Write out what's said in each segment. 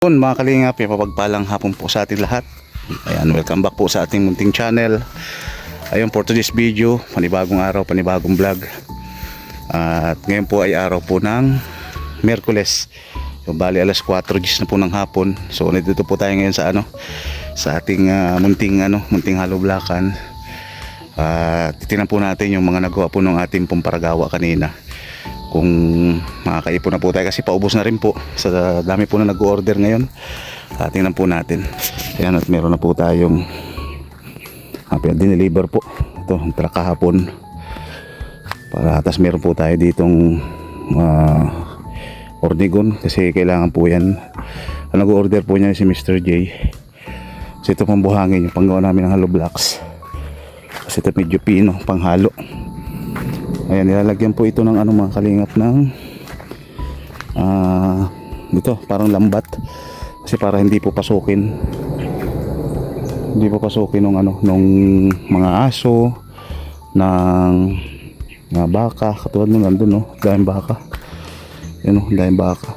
Mga kalingap, mapagpalang hapon po sa ating lahat. Ayan, welcome back po sa ating munting channel. Ayun, for today's video, panibagong araw, panibagong vlog. At ngayon po ay araw po ng Miyerkules. So, bali alas 4 na po ng hapon. So nandito po tayo ngayon sa ating munting haloblakan. Titingnan po natin yung mga nagawa po ng ating pumparagawa kanina. Kung makakaipon na po tayo kasi paubos na rin po sa dami po na nag-order ngayon. Tingnan po natin. Ayan, at meron na po tayong dineliver po ito ang truck kahapon. Tapos meron po tayo ditong Ornigon kasi kailangan po yan. Ang nag-order po niya si Mr. J. Kasi ito pang buhangin yung panggawa namin ng hollow blocks. Kasi ito medyo pino panghalo. Ayan, nilalagyan po ito ng mga kalingap ng dito parang lambat kasi para hindi po pasukin nung mga aso ng baka, katulad nung nandun dahil baka, dahil baka.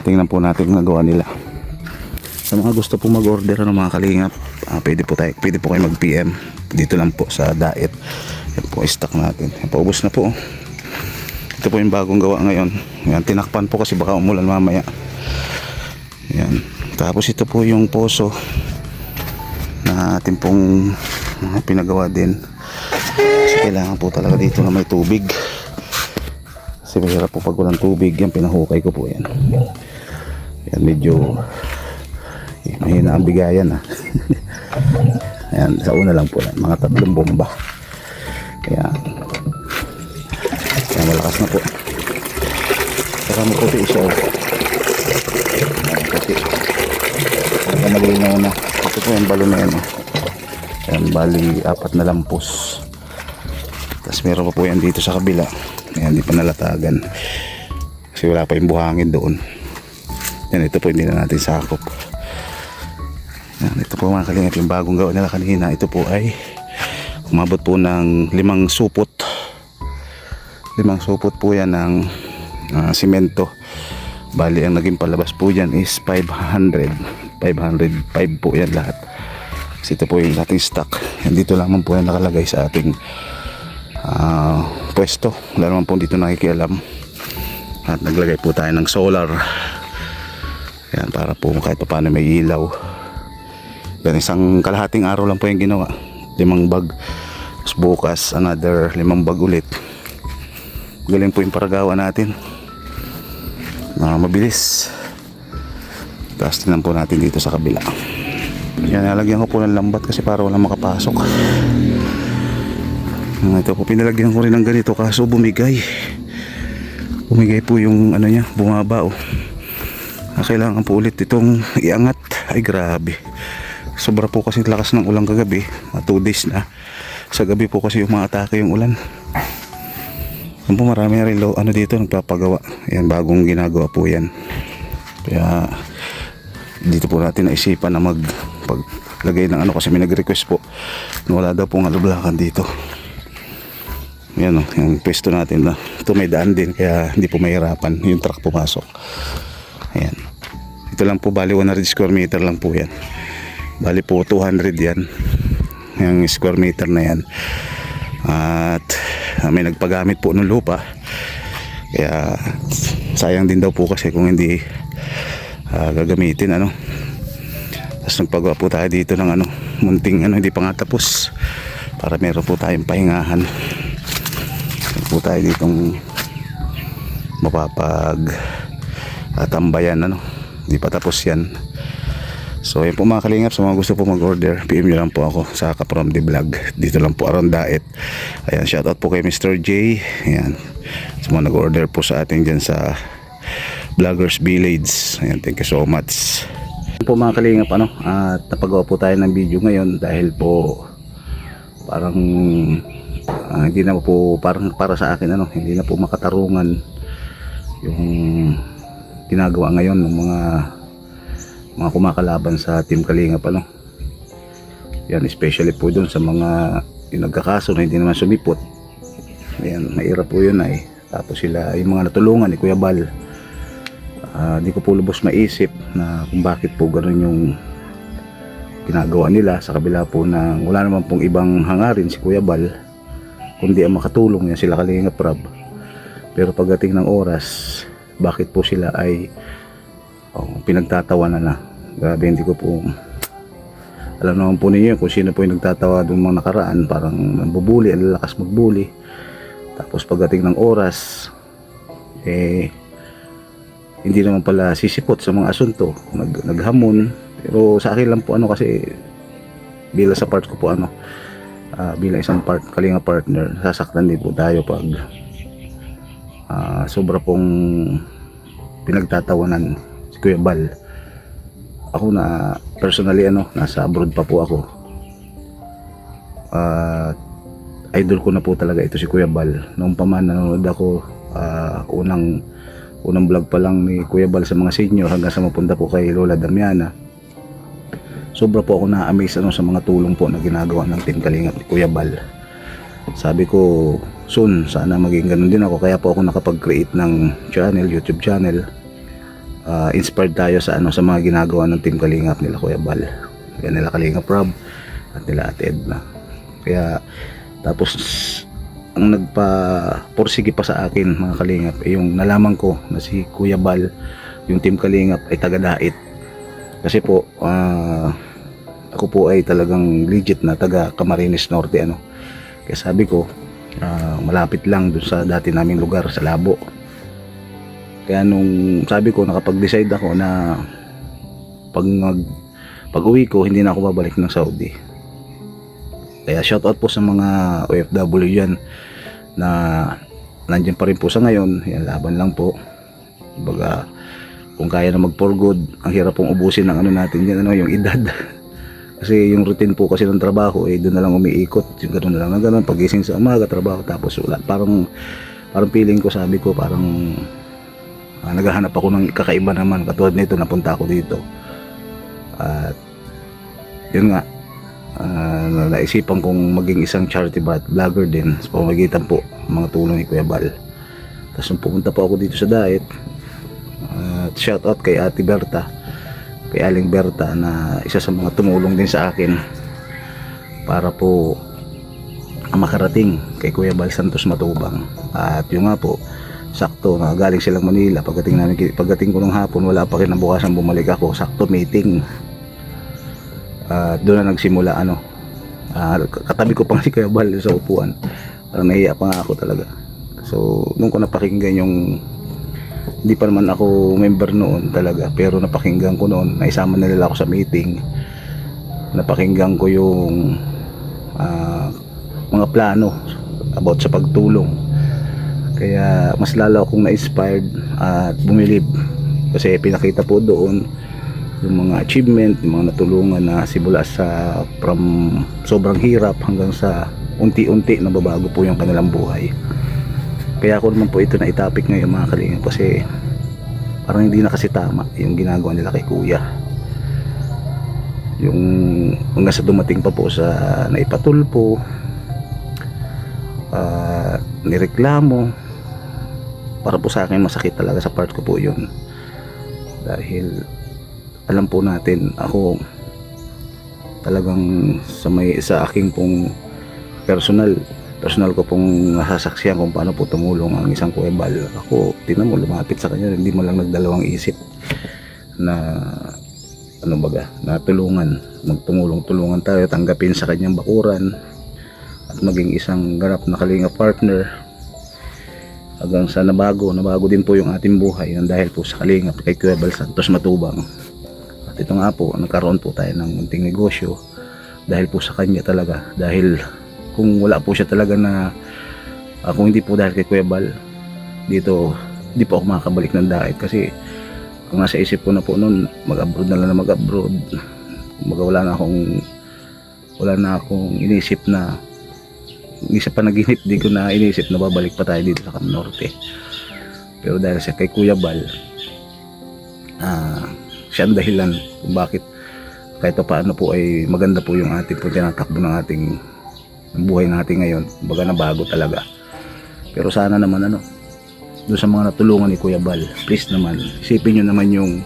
Tingnan po natin ang nagawa nila. Sa mga gusto po mag-order ng mga kalingap, pwede po kayo mag-PM dito lang po sa Daet. Yan po, stock natin. Paubos na po. Ito po yung bagong gawa ngayon. Yan, tinakpan po kasi baka umulan mamaya. Yan. Tapos ito po yung poso na ating pong pinagawa din. Kasi kailangan po talaga dito na may tubig. Kasi mahirap po pag walang tubig. Yan, pinahukay ko po yan. Yan, medyo mahina ang bigayan. Yan, sa una lang po yan. Mga 3 bomba. Ayan, malakas na po. Saka maputi siya. Maputi. Saka malinaw na. Ito po yung balon na yan. Ayan, bali 4 na lampos. Tapos meron pa po yan dito sa kabila. Ayan, di pa nalatagan. Kasi wala pa yung buhangin doon. Yan, ito po hindi na natin sakop. Ayan, ito po mga kalingap yung bagong gawa nila kanina. Ito po ay umabot po ng 5 supot. 5 supot po yan ng simento. Bali ang naging palabas po dyan is 505 po yan lahat. Kasi ito po yung ating stock. Yan, dito lamang po yan nakalagay sa ating pwesto. Wala naman po dito nakikialam. At naglagay po tayo ng solar. Yan, para po kahit pa paano may ilaw. Yan, isang kalahating araw lang po yung ginawa. 5 bag. Tapos bukas another 5 bag ulit. Galing po yung paragawa natin. Mabilis. Tapos tingnan po natin dito sa kabila. Yan, nalagyan ko po ng lambat kasi para walang makapasok. Ito po, pinalagyan ko rin ng ganito kaso bumigay po yung niya, bumaba kailangan po ulit itong iangat. Ay grabe, sobra po kasi lakas ng ulan kagabi. 2 days na. Sa gabi po kasi yung mga atake yung ulan. Yan po, marami na rin dito nagpapagawa. Yan, bagong ginagawa po yan. Kaya dito po natin naisipan na paglagay ng kasi may nag-request po na wala daw pong haloblakan dito. Yan yung pwesto natin ito may daan din kaya hindi po mahirapan yung truck pumasok. Ayan, ito lang po, bali 100 square meter lang po yan. Bali po 200 yan yung square meter na yan. At may nagpagamit po ng lupa, kaya sayang din daw po kasi kung hindi gagamitin. Tapos nagpagawa po tayo dito ng munting hindi pa nga tapos, para meron po tayong pahingahan. Meron po tayo ditong mapapag tambayan. Hindi pa tapos yan. So yun po mga kalingap, sa mga gusto po mag-order, PM nyo lang po ako sa Kaprom de Vlog. Dito lang po around Daet. Ayan, shoutout po kay Mr. J. Ayan, sa mga nag-order po sa ating dyan sa Vloggers Village. Ayan, thank you so much. Yun po mga kalingap, at napagawa po tayo ng video ngayon dahil po parang hindi na po, parang para sa akin hindi na po makatarungan yung ginagawa ngayon ng mga kumakalaban sa Team Kalingap. Yan, especially po doon sa mga yung nagkakaso na hindi naman sumipot. Ayan, mahirap po yun. Tapos sila, yung mga natulungan ni Kuya Bal, Di ko po lubos maisip na kung bakit po ganun yung ginagawa nila, sa kabila po na wala naman pong ibang hangarin si Kuya Bal kundi ang makatulong yan sila Kalingap Rab. Pero pagdating ng oras, bakit po sila ay pinagtatawanan na. Grabe, hindi ko po alam naman po ninyo kung sino po yung nagtatawa doon mga nakaraan, parang nambubuli, ang lalakas magbuli. Tapos pagdating ng oras, hindi naman pala sisipot sa mga asunto, naghamon. Pero sa akin lang po kasi bilang sa part ko po bilang isang Kalinga partner, sasaktan din po tayo pag sobra pong pinagtatawanan si Kuya Bal. Ako na personally nasa abroad pa po ako, idol ko na po talaga ito si Kuya Bal. Noong pa man nanonood ako, unang vlog pa lang ni Kuya Bal sa mga senior hanggang sa mapunta po kay Lola Damiana. Sobra po ako na-amaze sa mga tulong po na ginagawa ng Team Kalingap ni Kuya Bal. Sabi ko, soon sana maging ganun din ako, kaya po ako nakapag-create ng channel, YouTube channel. Inspired tayo sa mga ginagawa ng Team Kalingap nila Kuya Bal, kaya nila Kalingap Rob at nila Ate Edna. Kaya tapos ang nagpa-porsige pa sa akin mga Kalingap yung nalaman ko na si Kuya Bal, yung Team Kalingap ay taga-Dait. Kasi po ako po ay talagang legit na taga Camarines Norte Kaya sabi ko malapit lang dun sa dati naming lugar sa Labo. Kaya nung sabi ko, nakapag-decide ako na pag uwi ko hindi na ako babalik ng Saudi. Kaya shoutout po sa mga OFW yan na nandiyan pa rin po sa ngayon. Yan, laban lang po. Baga, kung kaya na mag for good, ang hirap pong ubusin ng natin yan, yung edad. Kasi yung routine po kasi ng trabaho doon na lang umiikot, yung ganoon na lang, ganoon, pagising sa umaga trabaho, tapos wala, parang feeling ko, sabi ko parang naghahanap ako ng kakaiba naman. Katulad nito, napunta ako dito at yun nga, naisipan kong maging isang charity vlogger din sa pamamagitan po mga tulong ni Kuya Bal. Tapos nung pumunta po ako dito sa Dait, shoutout kay Ate Berta, kay Aling Berta, na isa sa mga tumulong din sa akin para po makarating kay Kuya Bal Santos Matubang. At yung nga po, sakto na galing silang Manila. Pagdating ko ng hapon, wala pa kinabukasan, bumalik ako, sakto meeting. Doon na nagsimula katabi ko pang si Kuya Bal sa upuan, parang nahiya pa nga ako talaga. So nung ko napakinggan yung, hindi pa naman ako member noon talaga, pero napakinggan ko noon, naisama nila ako sa meeting, napakinggan ko yung mga plano about sa pagtulong. Kaya mas lalo akong na-inspired at bumilib, kasi pinakita po doon yung mga achievement, yung mga natulungan na simula sa from sobrang hirap hanggang sa unti-unti na babago po yung kanilang buhay. Kaya ako naman po ito na itapik ngayon mga Kalingap, kasi parang hindi na kasi tama yung ginagawa nila kay Kuya. Yung hanggang sa dumating pa po sa naipatulpo, nireklamo, para po sa akin masakit talaga sa part ko po yun. Dahil alam po natin, ako talagang sa aking pong personal ko pong nasasaksihan kung paano po tumulong ang isang Kuya Bal. Ako, tinan mo, lumapit sa kanya, hindi mo lang nagdalawang isip na na tulungan, magtumulong-tulungan tayo, tanggapin sa kanyang bakuran at maging isang ganap na Kalinga partner, hanggang sa nabago din po yung ating buhay dahil po sa Kalinga kay Kuya Bal Santos Matubang. At ito nga po, nagkaroon po tayo ng munting negosyo dahil po sa kanya talaga. Dahil kung wala po siya talaga kung hindi po dahil kay Kuya Bal, dito hindi po ako makakabalik ng Dait. Kasi ang nasa isip ko na po noon, mag-abroad na lang na mag-abroad. Wala na akong inisip na, isa pa naginip, di ko na inisip na babalik pa tayo dito sa Cam Norte. Pero dahil sa kay Kuya Bal, siya ang dahilan kung bakit kahit paano po ay maganda po yung ating po tinatakbo ng ating buhay natin ngayon. Baga na bago talaga. Pero sana naman doon sa mga natulungan ni Kuya Bal. Please naman, isipin nyo naman yung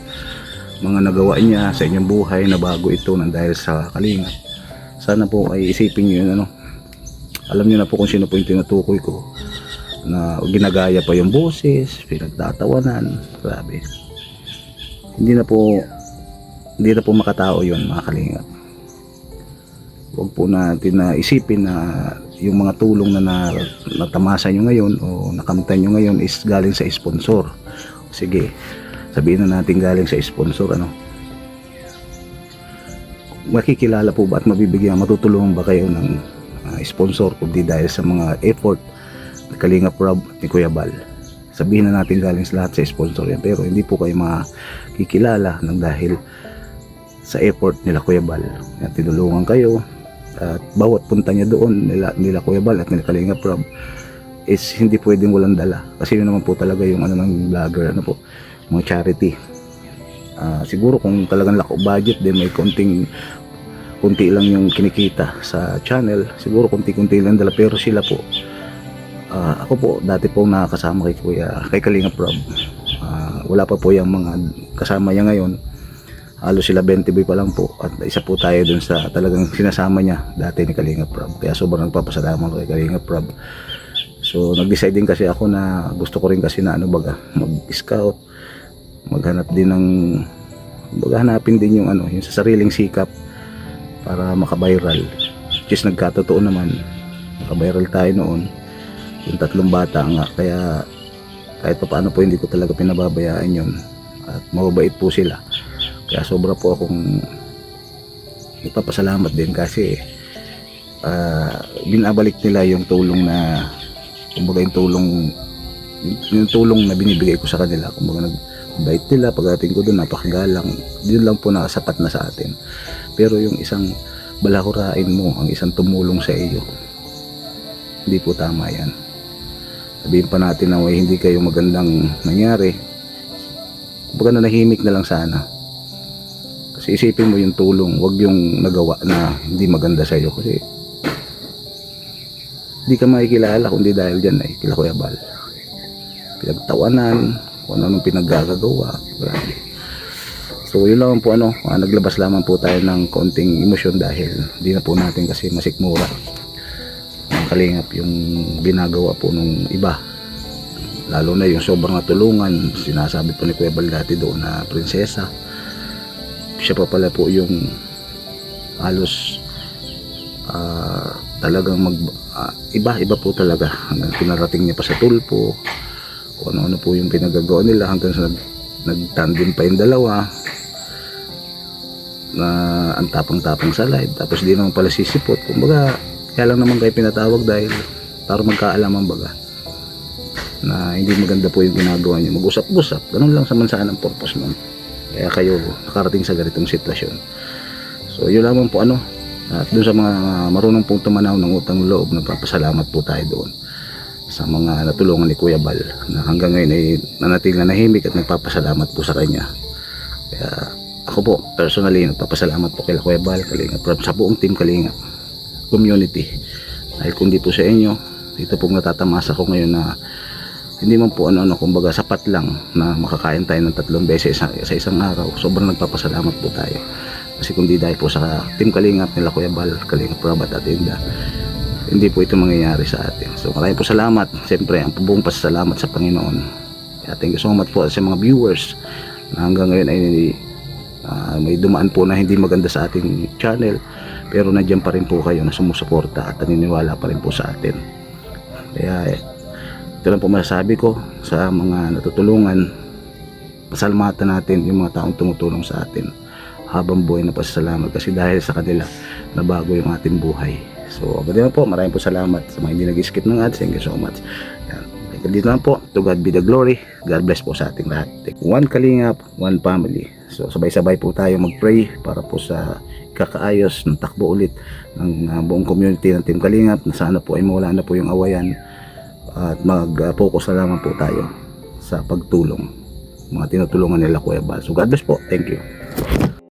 mga nagawa niya sa inyong buhay na bago ito nang dahil sa Kalingap. Sana po ay isipin nyo yun, ano. Alam nyo na po kung sino po yung tinutukoy ko, na ginagaya pa yung boses, pinagtatawanan. Grabe, hindi na po makatao yun, mga Kalingap. Huwag po natin na isipin na yung mga tulong na natamasa nyo ngayon o nakamtan nyo ngayon is galing sa sponsor. Sige, sabihin na natin galing sa sponsor, ano. Makikilala po ba at matutulungan ba kayo ng sponsor kundi dahil sa mga effort ni Kalingap Rob at ni Kuya Bal? Sabihin na natin galing sa lahat sa sponsor yan, pero hindi po kayo makikilala ng dahil sa effort nila Kuya Bal. Yan, tinulungan kayo at bawat punta niya doon nila Kuya Bal at nila Kalingap Rob is hindi pwedeng walang dala, kasi yun naman po talaga yung ano ng vlogger, ano po, mga charity. Siguro kung talagang lack of budget din, may konti lang yung kinikita sa channel, siguro konti-konti lang dala, pero sila po, ako po dati po nakakasama kay Kalingap Rob, wala pa po yung mga kasama niya ngayon, halos sila 20 boy pa lang po, at isa po tayo dun sa talagang sinasama niya dati ni Kalingap Rob, kaya sobrang nagpapasalamat kay Kalingap Rob. So nag-decide din kasi ako na gusto ko rin kasi na mag-scout, maghanap din ng maghanapin din yung yung sa sariling sikap para makabiral, which is nagkatotoo naman, makabiral tayo noon, yung 3 bata nga, kaya kahit pa paano po hindi ko talaga pinababayaan yun, at mababait po sila, kaya sobra po akong ipapasalamat din kasi binabalik nila yung tulong na, kumbaga yung tulong na binibigay ko sa kanila, kumbaga bait nila pagdating ko doon, napakagalang, yun lang po nakasapat na sa atin. Pero yung isang balakurain mo, ang isang tumulong sa iyo, hindi po tama yan. Sabihin pa natin na hindi kayo magandang nangyari, kumbaga nahimik na lang sana, kasi isipin mo yung tulong, wag yung nagawa na hindi maganda sa iyo, kasi hindi ka makikilala kundi dahil dyan ay kila Kuya Bal, pinagtawanan kung anong pinaggagawa. Grabe. So yun lang po, naglabas lamang po tayo ng konting emosyon dahil hindi na po natin kasi masikmura ang Kalingap yung ginagawa po nung iba, lalo na yung sobrang natulungan. Sinasabi po ni Kuya Bal dati doon na prinsesa, siya pa pala po yung halos talagang iba po talaga, hanggang pinarating niya pa sa tulpo, kung ano po yung pinagagawa nila, hanggang sa nagtandem pa yung dalawa na ang tapang-tapang sa live, tapos di naman pala sisipot. Kumbaga kaya lang naman kayo pinatawag dahil para magkaalaman baga na hindi maganda po yung ginagawa niyo, mag-usap-usap, ganun lang samansaan ang purpose nun, kaya kayo nakarating sa ganitong sitwasyon. So yun lamang po, at doon sa mga marunong pong tumanaw ng utang loob, nagpapasalamat po tayo doon sa mga natulungan ni Kuya Bal na hanggang ngayon ay nanatili na nahimik at nagpapasalamat po sa kanya. Kaya ako po personally nagpapasalamat po kay Kuya Bal, Kalingap Rob, sa buong team Kalingap community, dahil kundi po sa inyo, ito pong natatamasa ko ngayon na hindi man po kumbaga sapat lang na makakain tayo ng 3 beses sa isang araw. Sobrang nagpapasalamat po tayo, kasi kundi dahil po sa team Kalingap nila Kuya Bal, Kalingap Rob at Atinda, hindi po ito mangyayari sa atin. So maraming po salamat, siyempre ang buong pasasalamat sa Panginoon. Kaya thank you so much po sa mga viewers na hanggang ngayon ay may dumaan po na hindi maganda sa ating channel, pero nandiyan pa rin po kayo na sumusuporta at naniniwala pa rin po sa atin. Kaya ito lang po masasabi ko sa mga natutulungan, pasalamatan natin yung mga taong tumutulong sa atin habang buhay na pasasalamat, kasi dahil sa kanila nabago yung ating buhay. So ganyan po, maraming po salamat sa mga hindi nag-skip ng ads. Thank you so much. Yan. Dito lang po, to God be the glory. God bless po sa ating lahat. One Kalingap, one family. So sabay-sabay po tayo mag-pray para po sa kakaayos ng takbo ulit ng buong community ng Team Kalingap, na sana po ay mawala na po yung awayan at mag-focus na lamang po tayo sa pagtulong, mga tinutulungan nila Kuya Bal. So God bless po. Thank you.